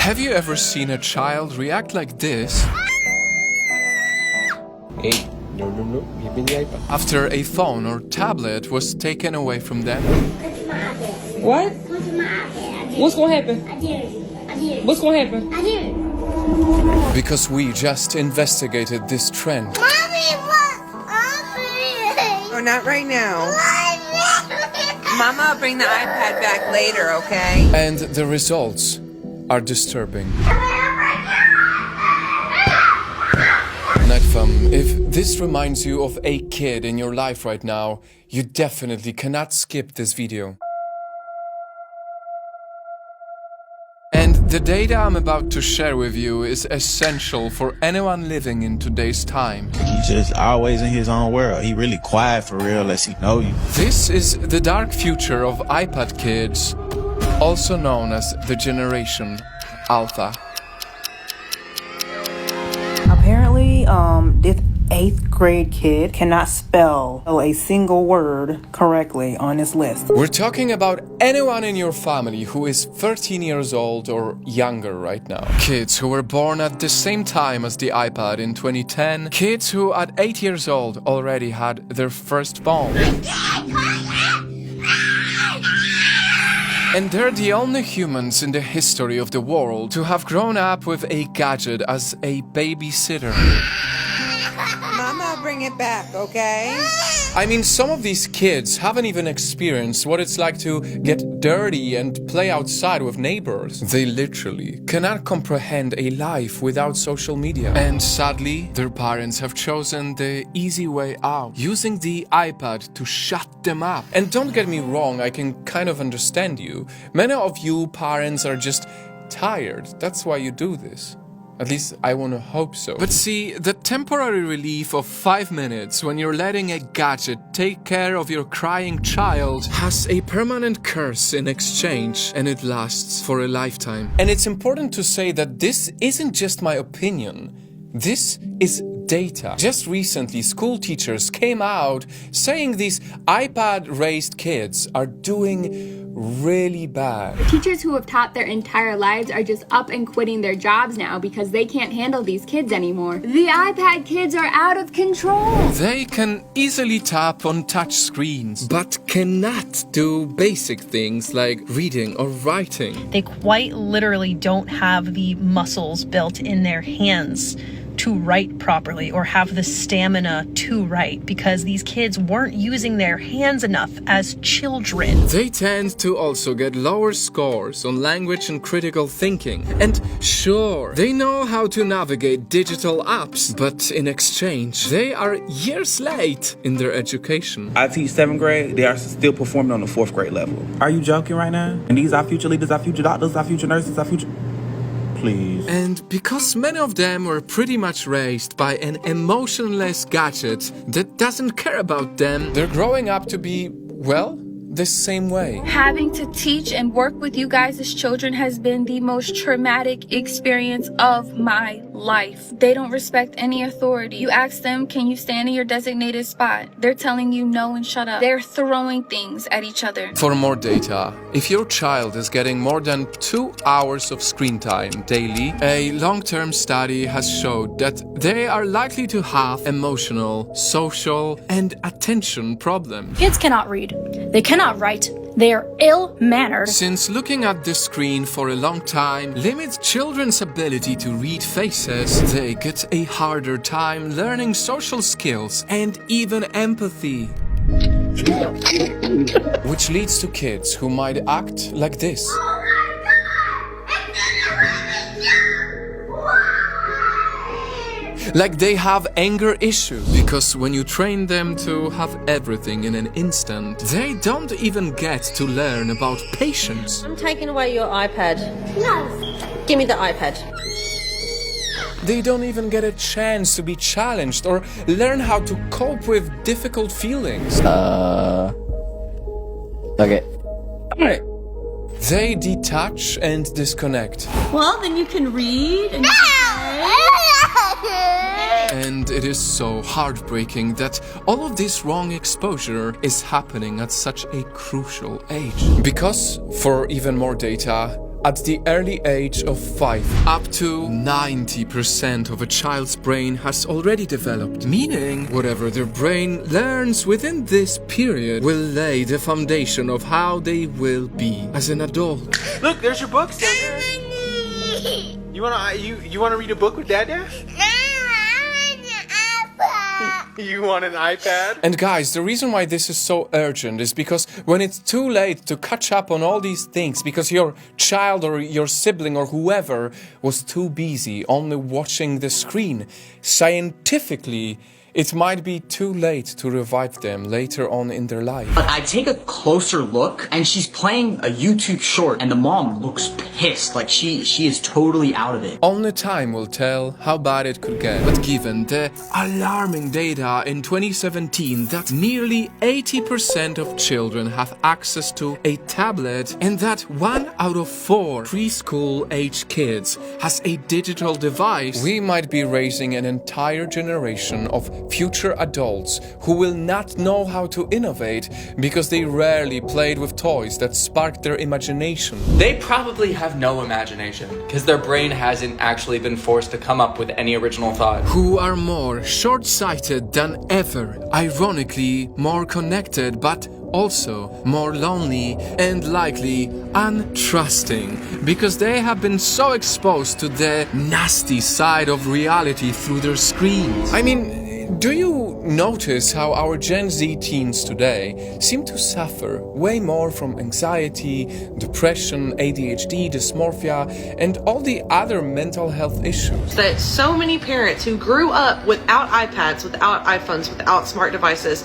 Have you ever seen a child react like this? Hey, no, give me the iPad. After a phone or tablet was taken away from them? What? What's gonna happen? What's gonna happen? Because we just investigated this trend. Mommy, what? Mommy. Oh, not right now. Mama, will bring the iPad back later, okay? And the results are disturbing. Netfam, if this reminds you of a kid in your life right now, you definitely cannot skip this video. And the data I'm about to share with you is essential for anyone living in today's time. He's just always in his own world. He really quiet for real unless he know you. This is the dark future of iPad kids, also known as the Generation Alpha. Apparently, this 8th grade kid cannot spell a single word correctly on this list. We're talking about anyone in your family who is 13 years old or younger right now. Kids who were born at the same time as the iPad in 2010. Kids who at 8 years old already had their first phone. And they're the only humans in the history of the world to have grown up with a gadget as a babysitter. Mama, will bring it back, okay? I mean, some of these kids haven't even experienced what it's like to get dirty and play outside with neighbors. They literally cannot comprehend a life without social media. And sadly, their parents have chosen the easy way out, using the iPad to shut them up. And don't get me wrong, I can kind of understand you. Many of you parents are just tired. That's why you do this. At least I want to hope so. But see, the temporary relief of 5 minutes when you're letting a gadget take care of your crying child has a permanent curse in exchange, and it lasts for a lifetime. And it's important to say that this isn't just my opinion. This is data. Just recently, school teachers came out saying these iPad-raised kids are doing really bad. Teachers who have taught their entire lives are just up and quitting their jobs now because they can't handle these kids anymore. The iPad kids are out of control. They can easily tap on touch screens, but cannot do basic things like reading or writing. They quite literally don't have the muscles built in their hands to write properly or have the stamina to write because these kids weren't using their hands enough as children. They tend to also get lower scores on language and critical thinking. And sure, they know how to navigate digital apps, but in exchange, they are years late in their education. I teach 7th grade, they are still performing on the 4th grade level. Are you joking right now? And these are future leaders, our future doctors, our future nurses, our future... Please. And because many of them were pretty much raised by an emotionless gadget that doesn't care about them, they're growing up to be, well, the same way. Having to teach and work with you guys as children has been the most traumatic experience of my life. They don't respect any authority. You ask them, can you stand in your designated spot? They're telling you no and shut up. They're throwing things at each other. For more data, if your child is getting more than 2 hours of screen time daily, a long-term study has showed that they are likely to have emotional, social, and attention problems. Kids cannot read. They cannot write. They are ill-mannered. Since looking at the screen for a long time limits children's ability to read faces, they get a harder time learning social skills and even empathy. Which leads to kids who might act like this. Like they have anger issues, because when you train them to have everything in an instant, they don't even get to learn about patience. I'm taking away your iPad. No. Give me the iPad. They don't even get a chance to be challenged or learn how to cope with difficult feelings. Okay. Alright. They detach and disconnect. Well, then you can read and And it is so heartbreaking that all of this wrong exposure is happening at such a crucial age. Because, for even more data, at the early age of 5. Up to 90% of a child's brain has already developed, meaning whatever their brain learns within this period will lay the foundation of how they will be as an adult. Look, there's your books down there. You wanna read a book with Dad? You want an iPad? And guys, the reason why this is so urgent is because when it's too late to catch up on all these things because your child or your sibling or whoever was too busy only watching the screen, scientifically, it might be too late to revive them later on in their life. But I take a closer look and she's playing a YouTube short and the mom looks pissed, like she is totally out of it. Only time will tell how bad it could get. But given the alarming data in 2017 that nearly 80% of children have access to a tablet and that 1 out of 4 preschool-age kids has a digital device, we might be raising an entire generation of future adults who will not know how to innovate because they rarely played with toys that sparked their imagination. They probably have no imagination because their brain hasn't actually been forced to come up with any original thought. Who are more short-sighted than ever, ironically more connected but also more lonely and likely untrusting because they have been so exposed to the nasty side of reality through their screens. I mean, do you notice how our Gen Z teens today seem to suffer way more from anxiety, depression, ADHD, dysmorphia, and all the other mental health issues? That so many parents who grew up without iPads, without iPhones, without smart devices,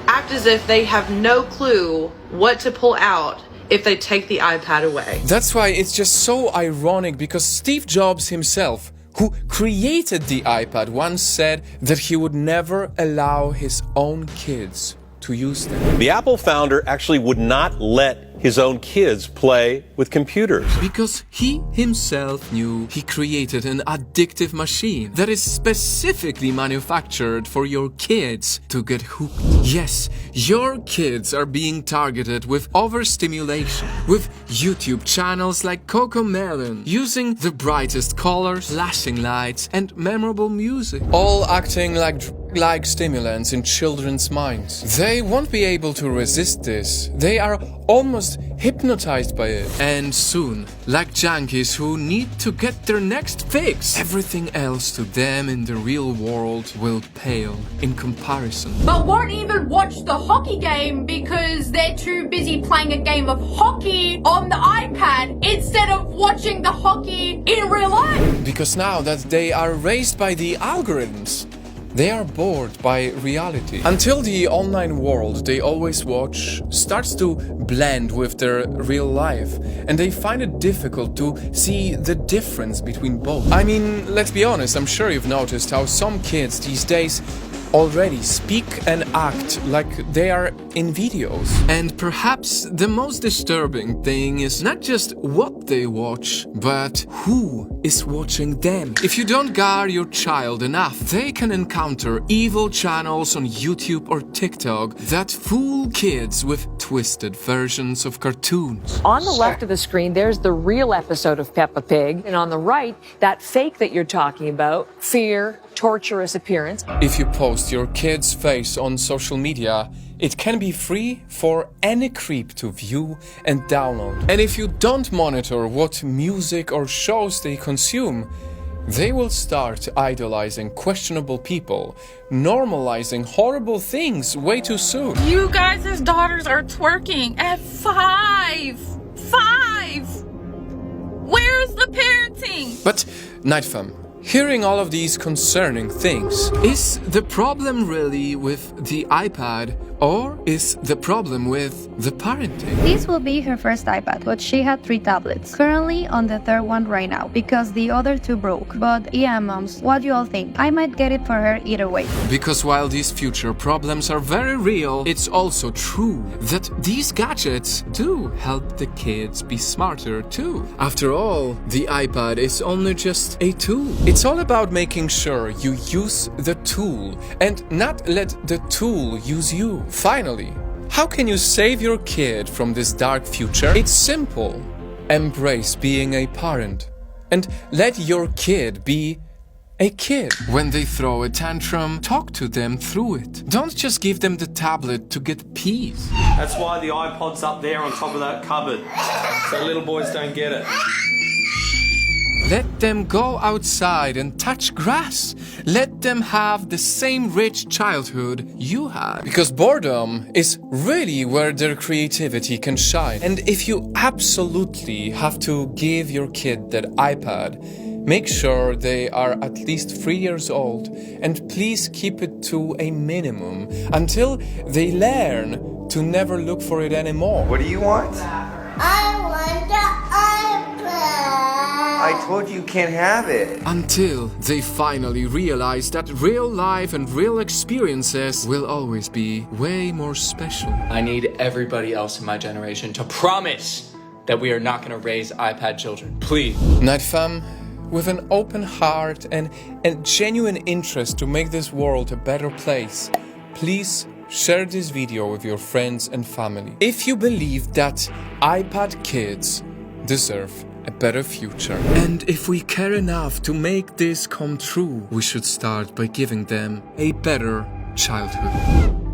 act as if they have no clue what to pull out if they take the iPad away. That's why it's just so ironic because Steve Jobs himself, who created the iPad, once said that he would never allow his own kids to use them. The Apple founder actually would not let his own kids play with computers. Because he himself knew he created an addictive machine that is specifically manufactured for your kids to get hooked. Yes, your kids are being targeted with overstimulation, with YouTube channels like Cocomelon, using the brightest colors, flashing lights, and memorable music, all acting like stimulants in children's minds. They won't be able to resist this. They are almost hypnotized by it. And soon, like junkies who need to get their next fix, everything else to them in the real world will pale in comparison. But won't even watch the hockey game because they're too busy playing a game of hockey on the iPad instead of watching the hockey in real life. Because now that they are raised by the algorithms, they are bored by reality. Until the online world they always watch starts to blend with their real life, and they find it difficult to see the difference between both. I mean, let's be honest, I'm sure you've noticed how some kids these days already speak and act like they are in videos. And perhaps the most disturbing thing is not just what they watch, but who is watching them. If you don't guard your child enough, they can encounter evil channels on YouTube or TikTok that fool kids with twisted versions of cartoons. On the left of the screen, there's the real episode of Peppa Pig, and on the right, that fake that you're talking about, fear, torturous appearance. If you post your kid's face on social media, it can be free for any creep to view and download. And if you don't monitor what music or shows they consume, they will start idolizing questionable people, normalizing horrible things way too soon. You guys' daughters are twerking at 5. 5! Where's the parenting? But, Nightfam, hearing all of these concerning things, is the problem really with the iPad, or is the problem with the parenting? This will be her first iPad, but she had 3 tablets. Currently on the 3rd one right now, because the other 2 broke. But yeah, moms, what do you all think? I might get it for her either way. Because while these future problems are very real, it's also true that these gadgets do help the kids be smarter too. After all, the iPad is only just a tool. It's all about making sure you use the tool and not let the tool use you. Finally, how can you save your kid from this dark future? It's simple. Embrace being a parent and let your kid be a kid. When they throw a tantrum, talk to them through it. Don't just give them the tablet to get peace. That's why the iPod's up there on top of that cupboard, so little boys don't get it. Let them go outside and touch grass. Let them have the same rich childhood you had. Because boredom is really where their creativity can shine. And if you absolutely have to give your kid that iPad, make sure they are at least 3 years old, and please keep it to a minimum until they learn to never look for it anymore. What do you want? I want the iPad. I told you can't have it. Until they finally realize that real life and real experiences will always be way more special. I need everybody else in my generation to promise that we are not going to raise iPad children. Please. Night fam, with an open heart and genuine interest to make this world a better place, please share this video with your friends and family. If you believe that iPad kids deserve a better future. And if we care enough to make this come true, we should start by giving them a better childhood.